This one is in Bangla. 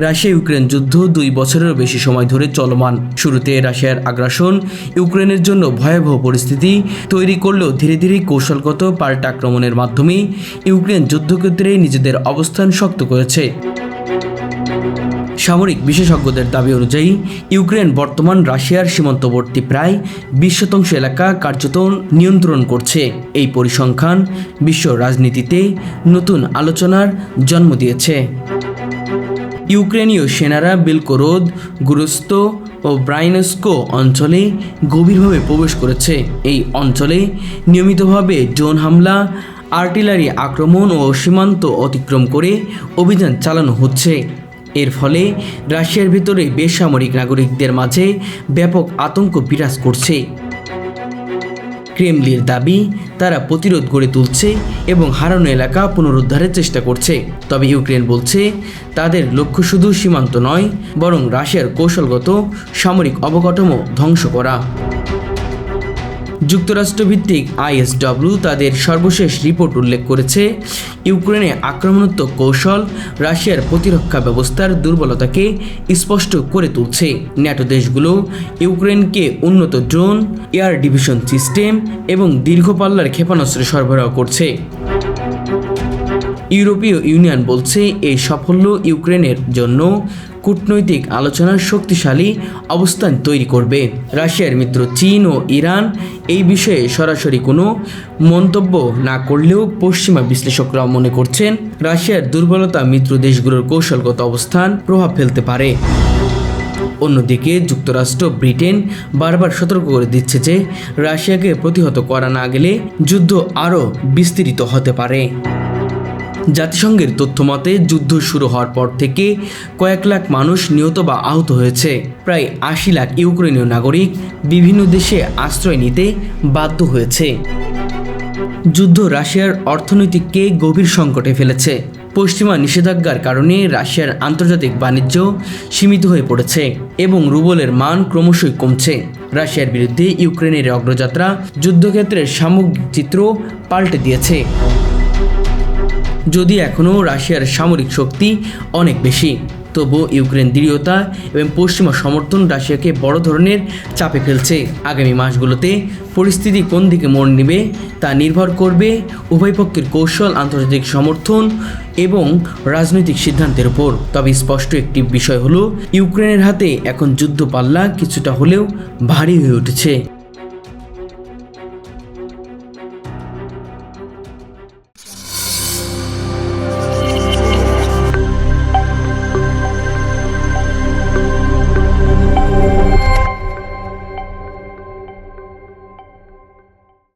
রাশিয়া ইউক্রেন যুদ্ধ 2 বছরেরও বেশি সময় ধরে চলমান। শুরুতে রাশিয়ার আগ্রাসন ইউক্রেনের জন্য ভয়াবহ পরিস্থিতি তৈরি করলেও ধীরে ধীরে কৌশলগত পাল্টা আক্রমণের মাধ্যমে ইউক্রেন যুদ্ধক্ষেত্রে নিজেদের অবস্থান শক্ত করেছে। সামরিক বিশেষজ্ঞদের দাবি অনুযায়ী ইউক্রেন বর্তমান রাশিয়ার সীমান্তবর্তী প্রায় 20% এলাকা কার্যত নিয়ন্ত্রণ করছে। এই পরিসংখ্যান বিশ্ব রাজনীতিতে নতুন আলোচনার জন্ম দিয়েছে। ইউক্রেনীয় সেনারা বেলগোরোদ, গুরস্ত ও ব্রায়ানস্ক অঞ্চলে গভীরভাবে প্রবেশ করেছে। এই অঞ্চলে নিয়মিতভাবে ড্রোন হামলা, আর্টিলারি আক্রমণ ও সীমান্ত অতিক্রম করে অভিযান চালানো হচ্ছে। এর ফলে রাশিয়ার ভিতরে বেসামরিক নাগরিকদের মাঝে ব্যাপক আতঙ্ক বিরাজ করছে। ক্রেমলির দাবি তারা প্রতিরোধ গড়ে তুলছে এবং হারানো এলাকা পুনরুদ্ধারের চেষ্টা করছে। তবে ইউক্রেন বলছে তাদের লক্ষ্য শুধু সীমান্ত নয়, বরং রাশিয়ার কৌশলগত সামরিক অবকাঠামো ধ্বংস করা। যুক্তরাষ্ট্রভিত্তিক ISW তাদের সর্বশেষ রিপোর্ট উল্লেখ করেছে, ইউক্রেনে আক্রমণাত্মক কৌশল রাশিয়ার প্রতিরক্ষা ব্যবস্থার দুর্বলতাকে স্পষ্ট করে তুলছে। ন্যাটো দেশগুলো ইউক্রেনকে উন্নত ড্রোন, এয়ার ডিভিশন সিস্টেম এবং দীর্ঘপাল্লার ক্ষেপণাস্ত্র সরবরাহ করছে। ইউরোপীয় ইউনিয়ন বলছে এই সাফল্য ইউক্রেনের জন্য কূটনৈতিক আলোচনার শক্তিশালী অবস্থান তৈরি করবে। রাশিয়ার মিত্র চীন ও ইরান এই বিষয়ে সরাসরি কোনো মন্তব্য না করলেও পশ্চিমা বিশ্লেষকরা মনে করছেন রাশিয়ার দুর্বলতা মিত্র দেশগুলোর কৌশলগত অবস্থান প্রভাব ফেলতে পারে। অন্যদিকে যুক্তরাষ্ট্র, ব্রিটেন বারবার সতর্ক করে দিচ্ছে যে রাশিয়াকে প্রতিহত করা না গেলে যুদ্ধ আরও বিস্তৃত হতে পারে। জাতিসংঘের তথ্যমতে যুদ্ধ শুরু হওয়ার পর থেকে কয়েক লাখ মানুষ নিহত বা আহত হয়েছে। প্রায় 80 লাখ ইউক্রেনীয় নাগরিক বিভিন্ন দেশে আশ্রয় নিতে বাধ্য হয়েছে। যুদ্ধ রাশিয়ার অর্থনীতিকে গভীর সংকটে ফেলেছে। পশ্চিমা নিষেধাজ্ঞার কারণে রাশিয়ার আন্তর্জাতিক বাণিজ্য সীমিত হয়ে পড়েছে এবং রুবলের মান ক্রমশই কমছে। রাশিয়ার বিরুদ্ধে ইউক্রেনের অগ্রযাত্রা যুদ্ধক্ষেত্রের সামগ্রিক চিত্র পাল্টে দিয়েছে। যদি এখনও রাশিয়ার সামরিক শক্তি অনেক বেশি, তবুও ইউক্রেন দৃঢ়তা এবং পশ্চিমা সমর্থন রাশিয়াকে বড় ধরনের চাপে ফেলছে। আগামী মাসগুলোতে পরিস্থিতি কোন দিকে মোড় নেবে তা নির্ভর করবে উভয় পক্ষের কৌশল, আন্তর্জাতিক সমর্থন এবং রাজনৈতিক সিদ্ধান্তের উপর। তবে স্পষ্ট একটি বিষয় হলো, ইউক্রেনের হাতে এখন যুদ্ধ পাল্লা কিছুটা হলেও ভারী হয়ে উঠেছে।